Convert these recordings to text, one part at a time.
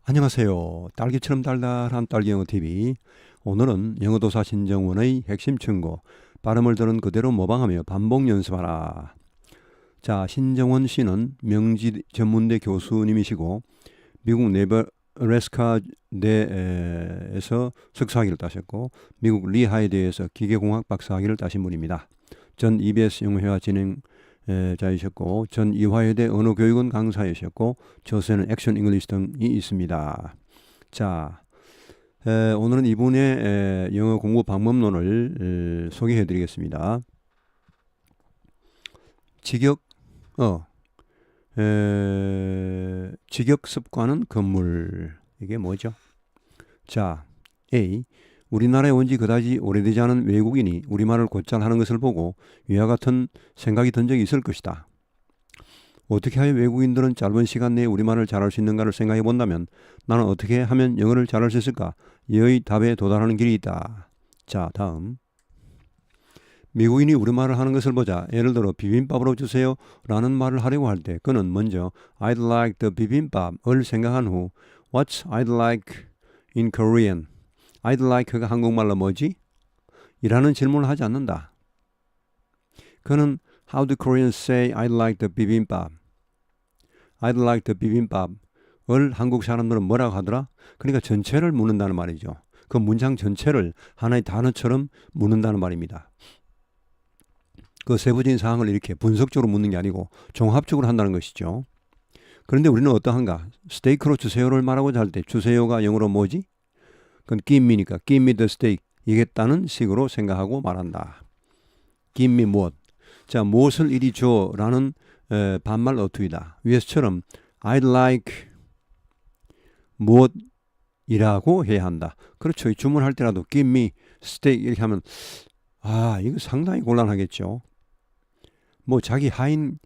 안녕하세요. 딸기처럼 달달한 딸기영어 TV. 오늘은 영어도사 신정원의 핵심 충고, 발음을 들은 그대로 모방하며 반복 연습하라. 자, 신정원 씨는 명지 전문대 교수님이시고 미국 네브래스카 대에서 석사학위를 따셨고 미국 리하이드에서 기계공학 박사학위를 따신 분입니다. 전 EBS 영어회화 진행자이셨고 전 이화여대 언어교육원 강사이셨고 저서에는 액션 잉글리시 등이 있습니다. 자, 오늘은 이분의 영어 공부 방법론을 소개해 드리겠습니다. 직역 습관은 건물. 이게 뭐죠? 자, A. 우리나라에 온 지 그다지 오래되지 않은 외국인이 우리말을 곧잘 하는 것을 보고 위와 같은 생각이 든 적이 있을 것이다. 어떻게 하여 외국인들은 짧은 시간 내에 우리말을 잘할 수 있는가를 생각해 본다면 나는 어떻게 하면 영어를 잘할 수 있을까? 이의 답에 도달하는 길이 있다. 자, 다음. 미국인이 우리말을 하는 것을 보자. 예를 들어 비빔밥으로 주세요 라는 말을 하려고 할 때 그는 먼저 I'd like the bibimbap을 생각한 후 What's I'd like in Korean? I'd like가 한국말로 뭐지? 이라는 질문을 하지 않는다. 그는 How do Koreans say I'd like the bibimbap? I'd like the bibimbap을 한국 사람들은 뭐라고 하더라? 그러니까 전체를 묻는다는 말이죠. 그 문장 전체를 하나의 단어처럼 묻는다는 말입니다. 그 세부적인 사항을 이렇게 분석적으로 묻는 게 아니고 종합적으로 한다는 것이죠. 그런데 우리는 어떠한가? 스테이크로 주세요를 말하고자 할 때 주세요가 영어로 뭐지? 그건 give me니까 give me the steak 이겠다는 식으로 생각하고 말한다. give me 무엇? 자, 무엇을 이리 줘 라는 반말 어투이다. 위에서처럼 I'd like 무엇이라고 해야 한다. 그렇죠. 주문할 때라도 give me steak 이렇게 하면 이거 상당히 곤란하겠죠. 뭐 자기 하인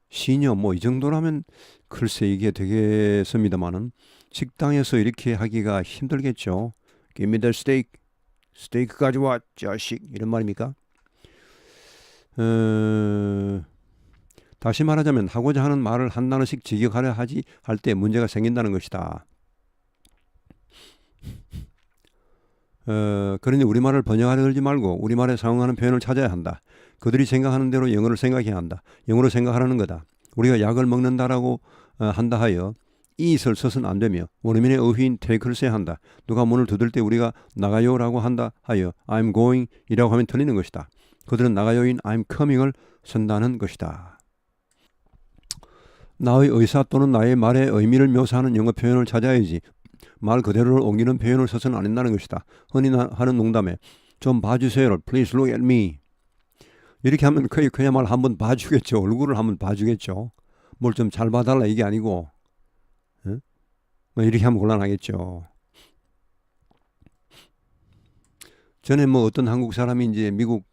시녀 이 정도라면 글쎄 이게 되겠습니다만은 식당에서 이렇게 하기가 힘들겠죠. Give me the steak. 스테이크 가져와 자식 이런 말입니까? 다시 말하자면 하고자 하는 말을 한 단어씩 직역하려 하지 할 때 문제가 생긴다는 것이다. 그러니 우리말을 번역하려 들지 말고 우리말에 사용하는 표현을 찾아야 한다. 그들이 생각하는 대로 영어를 생각해야 한다. 영어로 생각하라는 거다. 우리가 약을 먹는다라고 한다 하여 eat을 써서는 안 되며 원어민의 어휘인 take를 써야 한다. 누가 문을 두들 때 우리가 나가요라고 한다 하여 I'm going 이라고 하면 틀리는 것이다. 그들은 나가요인 I'm coming을 쓴다는 것이다. 나의 의사 또는 나의 말의 의미를 묘사하는 영어 표현을 찾아야지 말 그대로를 옮기는 표현을 써서는 안 된다는 것이다. 흔히 하는 농담에 좀 봐주세요를 Please look at me 이렇게 하면 그야말로 한번 봐주겠죠. 얼굴을 한번 봐주겠죠. 뭘 좀 잘 봐달라 이게 아니고 이렇게 하면 곤란하겠죠. 전에 어떤 한국 사람이 이제 미국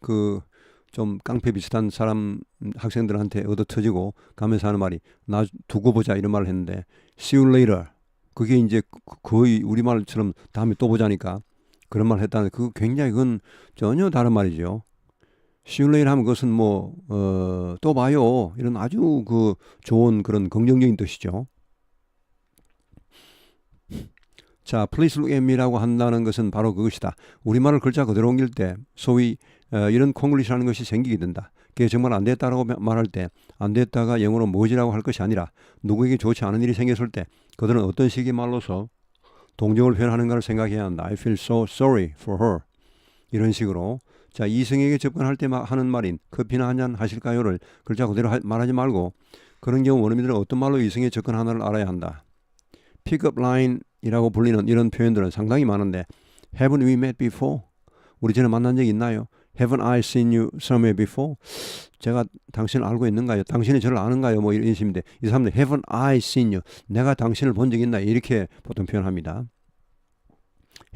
좀 깡패 비슷한 사람 학생들한테 얻어 터지고 가면서 하는 말이 나 두고 보자 이런 말을 했는데 See you later 그게 이제 거의 우리말처럼 다음에 또 보자니까 그런 말을 했다는데 굉장히 그건 전혀 다른 말이죠. See you later 하면 그것은 또 봐요 이런 아주 좋은 그런 긍정적인 뜻이죠. 자, please look at me라고 한다는 것은 바로 그것이다. 우리말을 글자 그대로 옮길 때 소위 이런 콩글리시라는 것이 생기게 된다. 그게 정말 안 됐다라고 말할 때 안 됐다가 영어로 뭐지라고 할 것이 아니라 누구에게 좋지 않은 일이 생겼을 때 그들은 어떤 식의 말로서 동정을 표현하는가를 생각해야 한다. I feel so sorry for her. 이런 식으로 자, 이성에게 접근할 때 하는 말인 커피나 한잔 하실까요를 글자 그대로 말하지 말고 그런 경우 원어민들은 어떤 말로 이성에 접근하나를 알아야 한다. 픽업 라인 이라고 불리는 이런 표현들은 상당히 많은데 Haven't we met before? 우리 전에 만난 적이 있나요? Haven't I seen you somewhere before? 제가 당신을 알고 있는가요? 당신이 저를 아는가요? 이런 식인데 이 사람들 Haven't I seen you? 내가 당신을 본 적이 있나요? 이렇게 보통 표현합니다.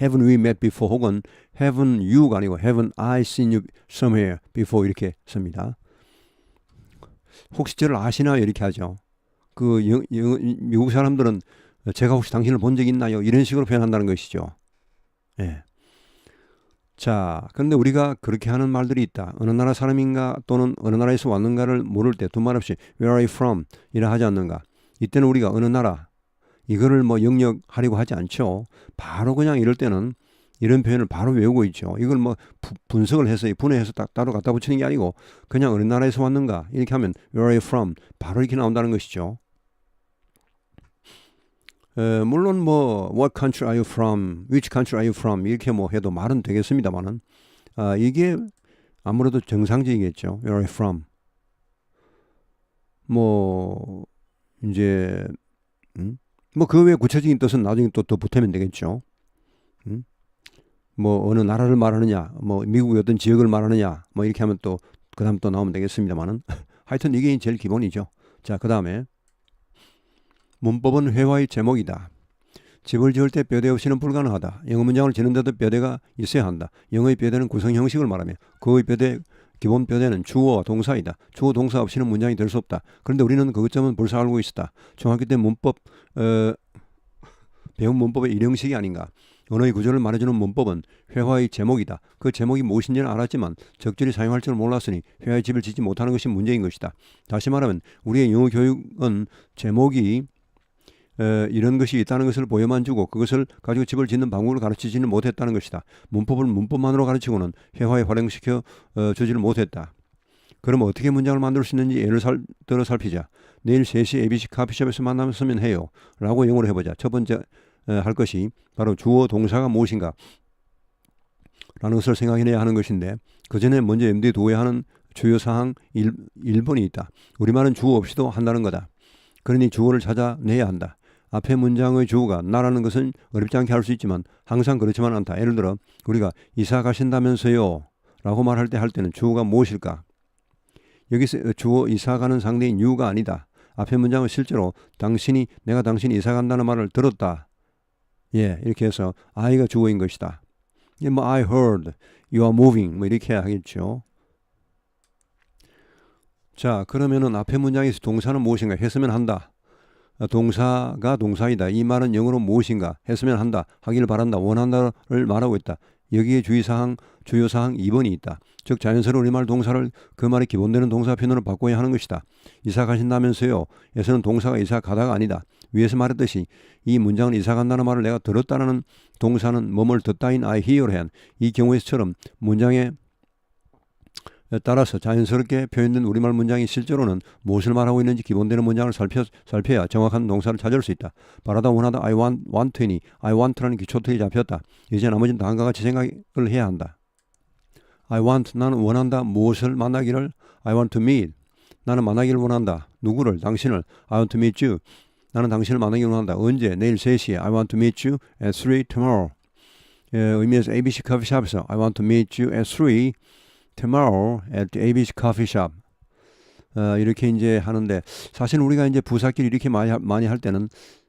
Haven't we met before? 혹은 Haven't you가 아니고 Haven't I seen you somewhere before? 이렇게 씁니다. 혹시 저를 아시나요? 이렇게 하죠. 미국 사람들은 제가 혹시 당신을 본 적 있나요? 이런 식으로 표현한다는 것이죠. 예. 자, 그런데 우리가 그렇게 하는 말들이 있다. 어느 나라 사람인가 또는 어느 나라에서 왔는가를 모를 때 두말 없이 Where are you from? 이라 하지 않는가. 이때는 우리가 어느 나라 이거를 뭐 영역하려고 하지 않죠. 바로 그냥 이럴 때는 이런 표현을 바로 외우고 있죠. 이걸 뭐 분석을 해서 분해해서 따로 갖다 붙이는 게 아니고 그냥 어느 나라에서 왔는가 이렇게 하면 Where are you from? 바로 이렇게 나온다는 것이죠. 물론 뭐 What country are you from? Which country are you from? 이렇게 뭐 해도 말은 되겠습니다만은 이게 아무래도 정상적이겠죠. Where are you from? 뭐 이제 뭐 그 외에 구체적인 뜻은 나중에 또 보태면 되겠죠. 뭐 어느 나라를 말하느냐, 뭐 미국의 어떤 지역을 말하느냐, 뭐 이렇게 하면 또 그다음 또 나오면 되겠습니다만은 하여튼 이게 제일 기본이죠. 자, 그다음에 문법은 회화의 제목이다. 집을 지을 때 뼈대 없이는 불가능하다. 영어 문장을 지는데도 뼈대가 있어야 한다. 영어의 뼈대는 구성 형식을 말하며 그의 뼈대 기본 뼈대는 주어와 동사이다. 주어 동사 없이는 문장이 될 수 없다. 그런데 우리는 그것 점은 벌써 알고 있었다. 중학교 때 문법 배운 문법의 일형식이 아닌가. 언어의 구조를 말해주는 문법은 회화의 제목이다. 그 제목이 무엇인지는 알았지만 적절히 사용할 줄 몰랐으니 회화의 집을 짓지 못하는 것이 문제인 것이다. 다시 말하면 우리의 영어 교육은 제목이 이런 것이 있다는 것을 보여만 주고 그것을 가지고 집을 짓는 방법을 가르치지는 못했다는 것이다. 문법을 문법만으로 가르치고는 회화에 활용시켜 주지를 못했다. 그럼 어떻게 문장을 만들 수 있는지 예를 들어 살피자. 내일 3시 ABC 커피숍에서 만나면 해요. 라고 영어로 해보자. 첫 번째 할 것이 바로 주어 동사가 무엇인가 라는 것을 생각해내야 하는 것인데 그 전에 먼저 염두에 두어야 하는 주요 사항 1번이 있다. 우리말은 주어 없이도 한다는 거다. 그러니 주어를 찾아내야 한다. 앞에 문장의 주어가 나라는 것은 어렵지 않게 할 수 있지만 항상 그렇지만 않다. 예를 들어 우리가 이사 가신다면서요 라고 말할 때는 주어가 무엇일까? 여기서 주어 이사 가는 상대인 you가 아니다. 앞에 문장은 실제로 내가 당신이 이사 간다는 말을 들었다. 예, 이렇게 해서 I가 주어인 것이다. 뭐 I heard you are moving 뭐 이렇게 하겠죠. 자, 그러면은 앞에 문장에서 동사는 무엇인가 했으면 한다. 동사가 동사이다. 이 말은 영어로 무엇인가 했으면 한다. 하기를 바란다. 원한다를 말하고 있다. 여기에 주요사항 2번이 있다. 즉 자연스러운 우리말 동사를 그 말의 기본되는 동사 표현으로 바꿔야 하는 것이다. 이사 가신다면서요. 에서는 동사가 이사 가다가 아니다. 위에서 말했듯이 이 문장은 이사 간다는 말을 내가 들었다는 동사는 뭐뭘 듣다인 I hear로 한 이 경우에서처럼 문장에 따라서 자연스럽게 표현된 우리말 문장이 실제로는 무엇을 말하고 있는지 기본되는 문장을 살펴야 정확한 동사를 찾을 수 있다. 바라다 원하다 I want이니 I want라는 기초틀이 잡혔다. 이제 나머지는 다음과 같이 생각을 해야 한다. I want 나는 원한다. 무엇을 만나기를 I want to meet 나는 만나기를 원한다. 누구를? 당신을 I want to meet you 나는 당신을 만나기를 원한다. 언제? 내일 3시에 I want to meet you at 3 tomorrow 의미에서 ABC 커피숍에서 I want to meet you at 3 tomorrow at the ABC coffee shop. 이렇게 이제 하는데 사실 우리가 이제 부사끼리 이렇게 많이 할 때는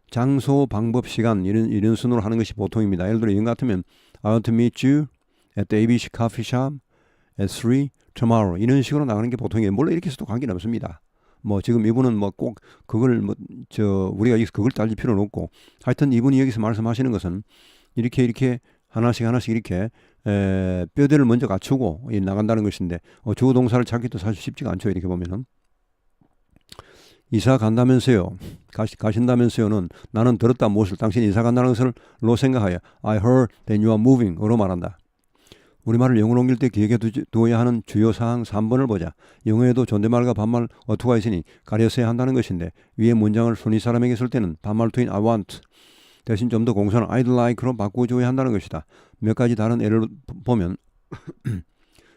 장소, 방법, 시간 이런 순으로 하는 것이 보통입니다. 예를 들어 이런 것 같으면 I want to meet you at the ABC coffee shop at 3 tomorrow 이런 식으로 나가는 게 보통이에요. 물론 이렇게 해서도 관계는 없습니다. 뭐 지금 이분은 뭐 꼭 그걸 우리가 여기서 그걸 따질 필요는 없고 하여튼 이분이 여기서 말씀하시는 것은 이렇게 하나씩 이렇게 뼈대를 먼저 갖추고 나간다는 것인데 주어 동사를 찾기도 사실 쉽지가 않죠. 이렇게 보면은 이사 간다면서요. 가신다면서요는 나는 들었다 무엇을 당신이 이사 간다는 것을로 생각하여 I heard that you are moving 으로 말한다. 우리말을 영어로 옮길 때 기억해 두어야 하는 주요 사항 3번을 보자. 영어에도 존댓말과 반말 어투가 있으니 가려서야 한다는 것인데 위에 문장을 순위 사람에게 쓸 때는 반말투인 I want 대신 좀 더 공손한 I'd like로 바꿔줘야 한다는 것이다. 몇 가지 다른 예를 보면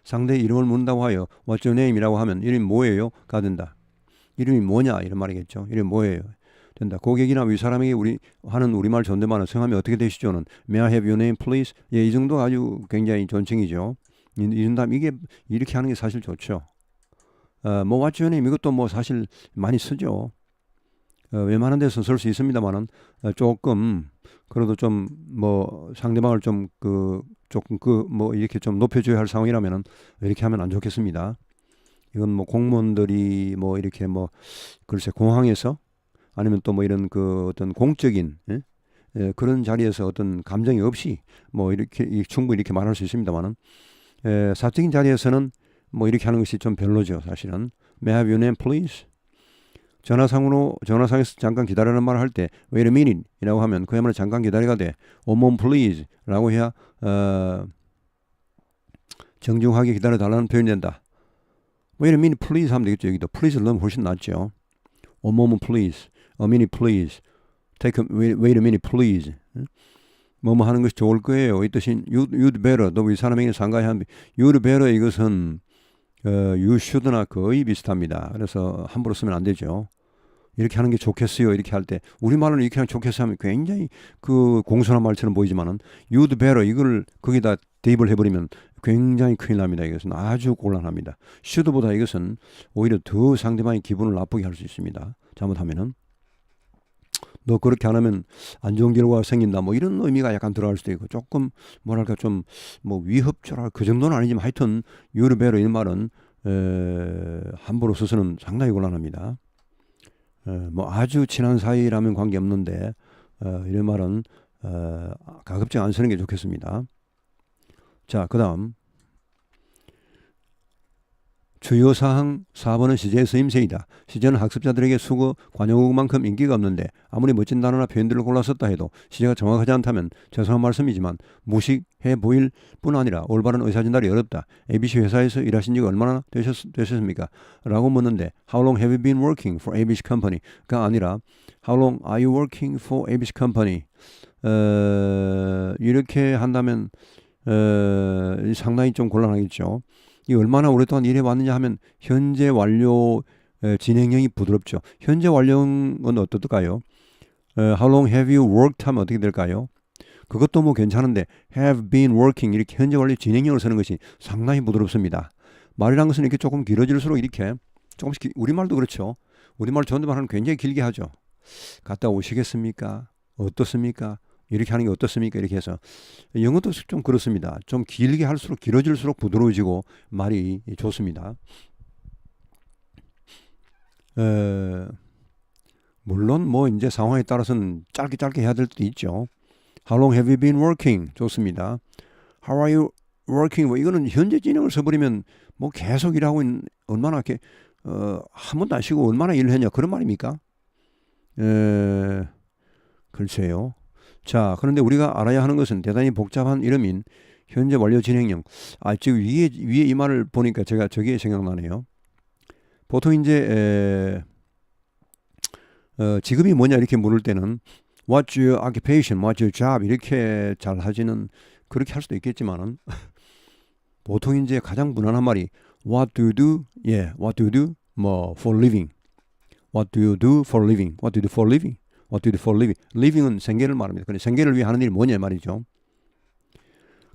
상대의 이름을 묻는다고 하여 What's your name? 이라고 하면 이름이 뭐예요? 가 된다. 이름이 뭐냐? 이런 말이겠죠. 이름이 뭐예요? 된다. 고객이나 윗사람에게 하는 우리말 존댓말은 성함이 어떻게 되시죠?는 May I have your name please? 예, 이 정도 아주 굉장히 존칭이죠. 이런 다음 이게 이렇게 하는 게 사실 좋죠. 뭐 What's your name? 이것도 뭐 사실 많이 쓰죠. 웬만한 데서 쓸 수 있습니다만은 조금 그래도 좀 뭐 상대방을 좀 조금 뭐 이렇게 좀 높여줘야 할 상황이라면은 이렇게 하면 안 좋겠습니다. 이건 뭐 공무원들이 뭐 이렇게 뭐 글쎄 공항에서 아니면 또 뭐 이런 어떤 공적인 그런 자리에서 어떤 감정이 없이 뭐 이렇게 충분히 이렇게 말할 수 있습니다만은 사적인 자리에서는 뭐 이렇게 하는 것이 좀 별로죠. 사실은 May I have your name please? 전화상에서 잠깐 기다리라는 말을 할 때 wait a minute 이라고 하면 그야말로 잠깐 기다리가 돼. one moment please 라고 해야 정중하게 기다려달라는 표현이 된다. wait a minute please 하면 되겠죠. 여기도 please를 넣으면 훨씬 낫죠. one moment please, a minute please, wait a minute please. 뭐뭐 하는 것이 좋을 거예요. 이 뜻인 you'd better. 너 이 사람에게 상가해야 합니다. you'd better 이것은 you should나 거의 비슷합니다. 그래서 함부로 쓰면 안 되죠. 이렇게 하는 게 좋겠어요. 이렇게 할 때 우리말로는 이렇게 하면 좋겠어요 하면 굉장히 그 공손한 말처럼 보이지만은 you'd better 이걸 거기다 대입을 해버리면 굉장히 큰일 납니다. 이것은 아주 곤란합니다. should보다 이것은 오히려 더 상대방의 기분을 나쁘게 할 수 있습니다. 잘못하면은 너 그렇게 안 하면 안 좋은 결과가 생긴다. 뭐 이런 의미가 약간 들어갈 수도 있고 조금 뭐랄까 좀 뭐 위협조라 그 정도는 아니지만 하여튼 you'd better 이 말은 함부로 써서는 상당히 곤란합니다. 뭐 아주 친한 사이라면 관계없는데 이런 말은 가급적 안 쓰는 게 좋겠습니다. 자, 그 다음 주요사항 4번은 시제의 쓰임새이다. 시제는 학습자들에게 수거, 관용어구만큼 인기가 없는데 아무리 멋진 단어나 표현들을 골라 썼다 해도 시제가 정확하지 않다면 죄송한 말씀이지만 무식해 보일 뿐 아니라 올바른 의사진단이 어렵다. ABC 회사에서 일하신 지가 얼마나 되셨습니까? 라고 묻는데 How long have you been working for ABC company?가 아니라 How long are you working for ABC company? 이렇게 한다면 상당히 좀 곤란하겠죠. 이 얼마나 오랫동안 일해왔느냐 하면 현재 완료 진행형이 부드럽죠. 현재 완료는 어떨까요? How long have you worked 하면 어떻게 될까요? 그것도 뭐 괜찮은데 have been working 이렇게 현재 완료 진행형을 쓰는 것이 상당히 부드럽습니다. 말이란 것은 이렇게 조금 길어질수록 이렇게 조금씩 우리말도 그렇죠. 우리말 존댓말은 굉장히 길게 하죠. 갔다 오시겠습니까? 어떻습니까? 이렇게 하는 게 어떻습니까? 이렇게 해서 영어도 좀 그렇습니다. 좀 길게 할수록 길어질수록 부드러워지고 말이 좋습니다. 물론 뭐 이제 상황에 따라서는 짧게 해야 될 때도 있죠. How long have you been working? 좋습니다. How are you working? 뭐 이거는 현재 진행을 써버리면 뭐 계속 일하고 얼마나 이렇게 한 번도 안 쉬고 얼마나 일을 했냐 그런 말입니까? 글쎄요. 자, 그런데 우리가 알아야 하는 것은 대단히 복잡한 이름인 현재 완료 진행형. 지금 위에 이 말을 보니까 제가 저게 생각나네요. 보통 이제 직업이 뭐냐 이렇게 물을 때는 What's your occupation? What's your job? 이렇게 잘 하지는 그렇게 할 수도 있겠지만은 보통 이제 가장 무난한 말이 What do you do? What do you do? 뭐 for living. What do you do for living? What do you do for living? What do you do for living? living은 생계를 말합니다. 근데 생계를 위해 하는 일이 뭐냐 말이죠.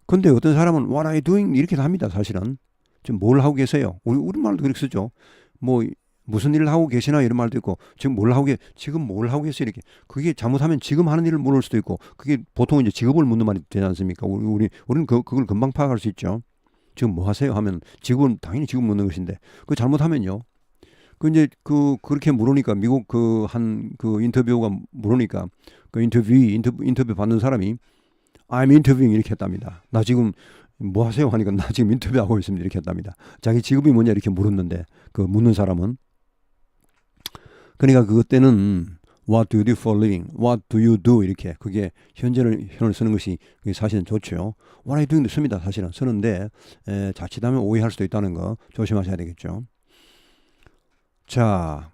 근데 어떤 사람은 what are you doing? 이렇게 합니다. 사실은. 지금 뭘 하고 계세요? 우리말도 그렇게 쓰죠. 뭐 무슨 일을 하고 계시나 이런 말도 있고 지금 뭘 하고 계세요? 이렇게. 그게 잘못하면 지금 하는 일을 물을 수도 있고 그게 보통 이제 직업을 묻는 말이 되지 않습니까? 우리는 그걸 금방 파악할 수 있죠. 지금 뭐 하세요? 하면 직업은 당연히 직업 묻는 것인데 그 잘못하면요. 이제 그렇게 물으니까 미국 그 인터뷰가 물으니까 그 인터뷰 받는 사람이 I'm interviewing 이렇게 했답니다. 나 지금 뭐 하세요? 하니까 나 지금 인터뷰하고 있습니다. 이렇게 했답니다. 자기 직업이 뭐냐 이렇게 물었는데 그 묻는 사람은 그러니까 그때는 What do you do for living? What do you do? 이렇게 그게 현재를 쓰는 것이 그게 사실은 좋죠. What are you doing? 씁니다. 사실은 쓰는데 자칫하면 오해할 수도 있다는 거 조심하셔야 되겠죠. 자,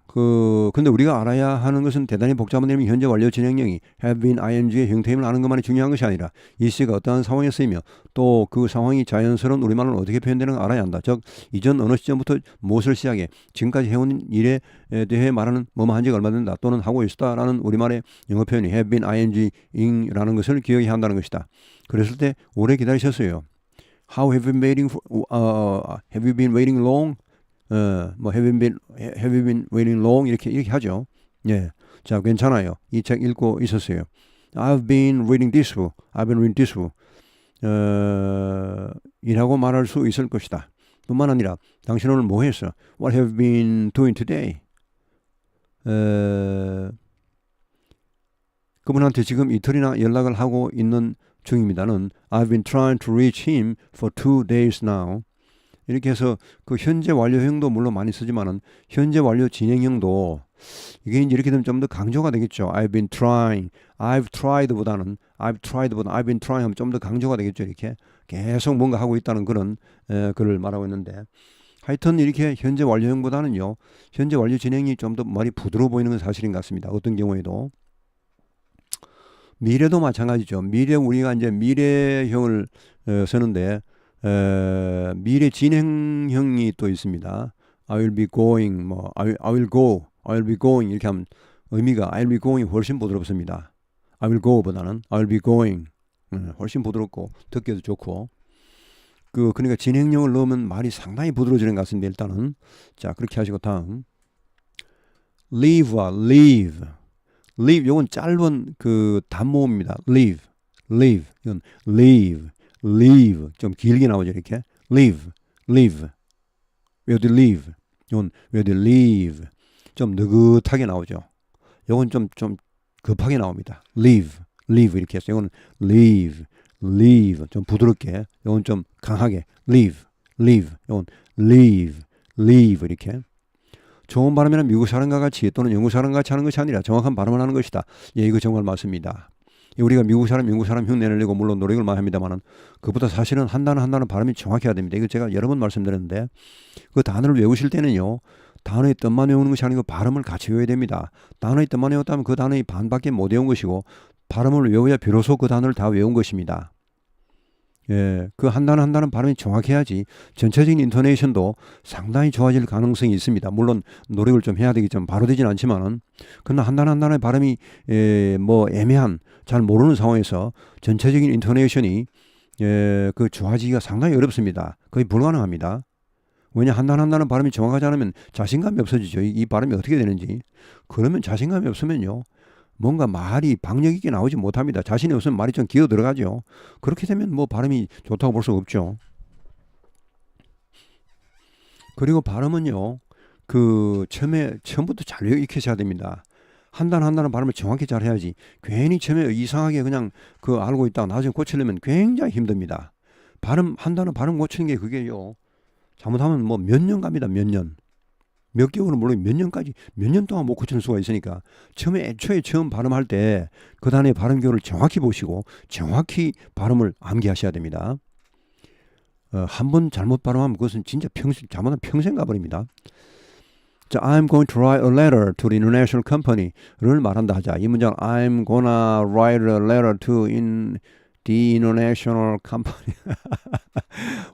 근데 우리가 알아야 하는 것은 대단히 복잡한 이름이 현재 완료 진행형이 have been ing의 형태임을 아는 것만이 중요한 것이 아니라 이 시가 어떠한 상황에 쓰이며 또 그 상황이 자연스러운 우리말로 어떻게 표현되는 걸 알아야 한다. 즉, 이전 어느 시점부터 무엇을 시작해 지금까지 해온 일에 대해 말하는 뭐뭐 한 지가 얼마 된다 또는 하고 있었다라는 우리말의 영어 표현이 have been ing라는 것을 기억해야 한다는 것이다. 그랬을 때 오래 기다리셨어요. How have you been waiting have you been waiting long? 뭐 have you been waiting long 이렇게 하죠. 예, 자 괜찮아요. 이 책 읽고 있었어요. I've been reading this book. I've been reading this book. 이라고 말할 수 있을 것이다. 뿐만 아니라 당신 오늘 뭐 했어? What have you been doing today? 그분한테 지금 이틀이나 연락을 하고 있는 중입니다는 I've been trying to reach him for 2 days now. 이렇게 해서 그 현재 완료형도 물론 많이 쓰지만은 현재 완료 진행형도 이게 이제 이렇게 되면 좀 더 강조가 되겠죠. I've been trying, I've tried보다는 I've been trying 하면 좀 더 강조가 되겠죠. 이렇게 계속 뭔가 하고 있다는 그런 글을 말하고 있는데, 하여튼 이렇게 현재 완료형보다는요, 현재 완료 진행이 좀 더 말이 부드러워 보이는 건 사실인 것 같습니다. 어떤 경우에도. 미래도 마찬가지죠. 미래 우리가 이제 미래형을 쓰는데 미래 진행형이 또 있습니다. I will be going, 뭐 I will go, I will be going 이렇게 하면 의미가 I will be going 훨씬 부드럽습니다. I will go보다는 I will be going 훨씬 부드럽고 듣기도 좋고. 그러니까 진행형을 넣으면 말이 상당히 부드러워지는 것 같습니다. 일단은 자 그렇게 하시고 다음 leave와 leave 요건 짧은 그 단모음입니다. leave 이건 leave 좀 길게 나오죠. 이렇게 leave where do you live 이건 where do you live 좀 느긋하게 나오죠. 요건 좀 급하게 나옵니다. leave 이렇게 해서 이건 leave 좀 부드럽게, 요건 좀 강하게 leave 요건 leave 이렇게. 좋은 발음이란 미국 사람과 같이 또는 영국 사람과 같이 하는 것이 아니라 정확한 발음을 하는 것이다. 예, 이거 정말 맞습니다. 우리가 미국 사람, 영국 사람 흉내내려고 물론 노력을 많이 합니다만은 그보다 사실은 한 단어 발음이 정확해야 됩니다. 이거 제가 여러 번 말씀드렸는데 그 단어를 외우실 때는요. 단어의 뜻만 외우는 것이 아니고 발음을 같이 외워야 됩니다. 단어의 뜻만 외웠다면 그 단어의 반밖에 못 외운 것이고 발음을 외워야 비로소 그 단어를 다 외운 것입니다. 예, 그 한 단어 발음이 정확해야지 전체적인 인토네이션도 상당히 좋아질 가능성이 있습니다. 물론 노력을 좀 해야 되겠지만 바로 되진 않지만은 그러나 한 단어의 발음이 뭐 애매한 잘 모르는 상황에서 전체적인 인토네이션이 그 좋아지기가 상당히 어렵습니다. 거의 불가능합니다. 왜냐 한 단어 발음이 정확하지 않으면 자신감이 없어지죠. 이 발음이 어떻게 되는지. 그러면 자신감이 없으면요. 뭔가 말이 박력 있게 나오지 못합니다. 자신이 없으면 말이 좀 기어 들어가죠. 그렇게 되면 뭐 발음이 좋다고 볼 수가 없죠. 그리고 발음은요. 처음부터 잘 익히셔야 됩니다. 한 단어 발음을 정확히 잘 해야지. 괜히 처음에 이상하게 그냥 알고 있다가 나중에 고치려면 굉장히 힘듭니다. 한 단어 발음 고치는 게 그게요. 잘못하면 뭐 몇 년 갑니다. 몇 개월은 물론 몇 년 동안 못 고치는 수가 있으니까 애초에 처음 발음할 때 그 단어의 발음 기호를 정확히 보시고 정확히 발음을 암기하셔야 됩니다. 한 번 잘못 발음하면 그것은 진짜 잘못하면 평생 가버립니다. 자, I'm going to write a letter to the international company를 말한다 하자. 이 문장 I'm gonna write a letter to the international company.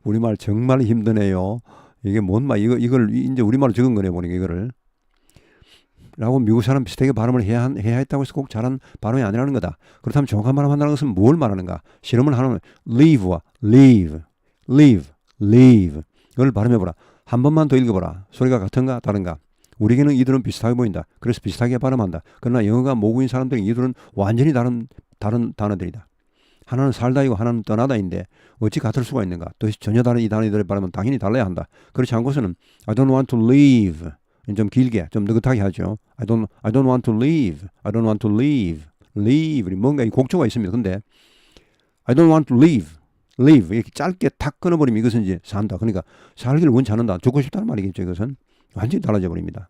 우리말 정말 힘드네요. 이게 뭔 말, 이걸 이제 우리말로 적은 거네, 보니까 이거를. 라고 미국 사람 비슷하게 발음을 해야 했다고 해서 꼭 잘한 발음이 아니라는 거다. 그렇다면 정확한 발음 한다는 것은 뭘 말하는가? 실험을 하는 leave와 leave. 이걸 발음해보라. 한 번만 더 읽어보라. 소리가 같은가 다른가? 우리에게는 이들은 비슷하게 보인다. 그래서 비슷하게 발음한다. 그러나 영어가 모국인 사람들은 이들은 완전히 다른 단어들이다. 하나는 살다이고 하나는 떠나다인데 어찌 같을 수가 있는가? 또 전혀 다른 이 단어들의 발음은 당연히 달라야 한다. 그렇지 않고서는 I don't want to leave 좀 길게 좀 느긋하게 하죠. I don't want to leave. leave 뭔가 이 곡조가 있습니다. 근데 I don't want to leave 이렇게 짧게 탁 끊어버리면 이것은 이제 산다. 그러니까 살기를 원치 않는다. 죽고 싶다는 말이겠죠. 이것은 완전히 달라져 버립니다.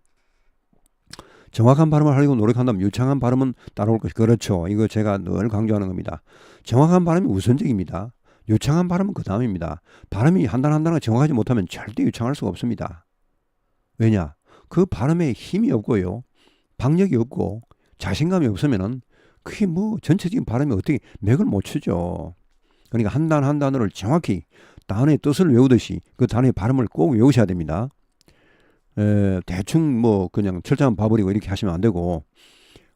정확한 발음을 하려고 노력한다면 유창한 발음은 따라올 것이 그렇죠. 이거 제가 늘 강조하는 겁니다. 정확한 발음이 우선적입니다. 유창한 발음은 그 다음입니다. 발음이 한 단어가 정확하지 못하면 절대 유창할 수가 없습니다. 왜냐? 그 발음에 힘이 없고요. 박력이 없고 자신감이 없으면은 그게 뭐 전체적인 발음이 어떻게 맥을 못 추죠. 그러니까 한 단어를 정확히 단어의 뜻을 외우듯이 그 단어의 발음을 꼭 외우셔야 됩니다. 대충 뭐 그냥 철자만 봐버리고 이렇게 하시면 안 되고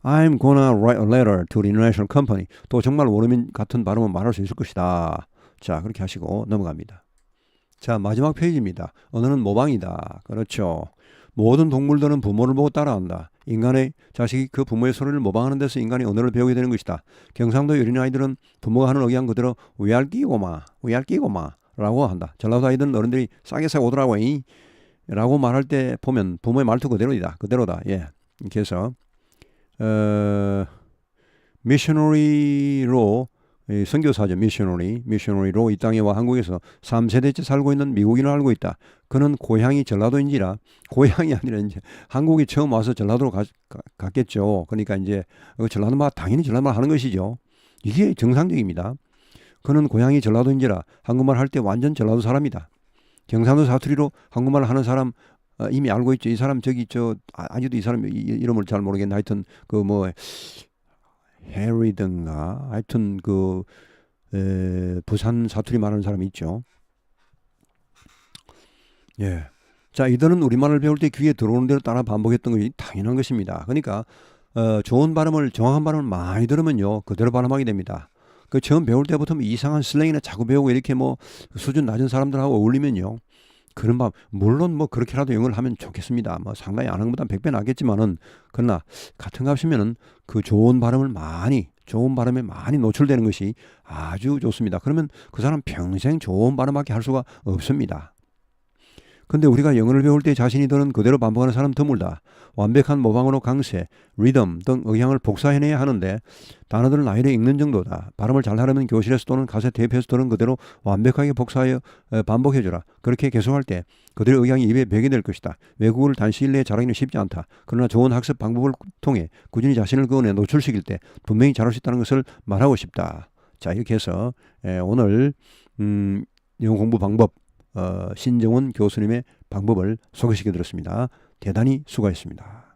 I'm gonna write a letter to the international company 또 정말 원어민 같은 발음은 말할 수 있을 것이다. 자 그렇게 하시고 넘어갑니다. 자 마지막 페이지입니다. 언어는 모방이다. 그렇죠. 모든 동물들은 부모를 보고 따라한다. 인간의 자식이 그 부모의 소리를 모방하는 데서 인간이 언어를 배우게 되는 것이다. 경상도 어린아이들은 부모가 하는 억양 그대로 위알끼고마 라고 한다. 전라도 아이들은 어른들이 싸게 오더라고 라고 말할 때 보면 부모의 말투 그대로다. 예. 이렇게 해서 미셔너리로 선교사죠. 미셔너리로 이 땅에 와 한국에서 3세대째 살고 있는 미국인을 알고 있다. 그는 고향이 전라도인지라 고향이 아니라 이제 한국에 처음 와서 전라도로 갔겠죠. 그러니까 이제 전라도말 당연히 전라도말 하는 것이죠. 이게 정상적입니다. 그는 고향이 전라도인지라 한국말 할 때 완전 전라도 사람이다. 경상도 사투리로 한국말 하는 사람 이미 알고 있죠. 이 사람 저기 아직도 이 사람 이름을 잘 모르겠네. 하여튼 그 뭐 해리든가 하여튼 부산 사투리 말하는 사람이 있죠. 예. 자, 이들은 우리말을 배울 때 귀에 들어오는 대로 따라 반복했던 것이 당연한 것입니다. 그러니까 좋은 발음을 정확한 발음을 많이 들으면요 그대로 발음하게 됩니다. 그 처음 배울 때부터 이상한 슬랭이나 자꾸 배우고 이렇게 뭐 수준 낮은 사람들하고 어울리면요 그런 밥 물론 뭐 그렇게라도 영어를 하면 좋겠습니다. 뭐 상당히 안 하는 것보다 100배 낫겠지만은 그러나 같은 값이면은 그 좋은 발음에 많이 노출되는 것이 아주 좋습니다. 그러면 그 사람 평생 좋은 발음밖에 할 수가 없습니다. 근데 우리가 영어를 배울 때 자신이 드는 그대로 반복하는 사람 드물다. 완벽한 모방으로 강세, 리듬 등 의향을 복사해내야 하는데 단어들은 아이를 읽는 정도다. 발음을 잘하려면 교실에서 또는 가세 테이프에서 들은 그대로 완벽하게 복사하여 반복해주라. 그렇게 계속할 때 그들의 의향이 입에 배게 될 것이다. 외국어를 단시일 내에 잘하기는 쉽지 않다. 그러나 좋은 학습 방법을 통해 꾸준히 자신을 그 안에 노출시킬 때 분명히 잘할 수 있다는 것을 말하고 싶다. 자, 이렇게 해서 오늘 영어 공부 방법 신정훈 교수님의 방법을 소개시켜 드렸습니다. 대단히 수고하셨습니다.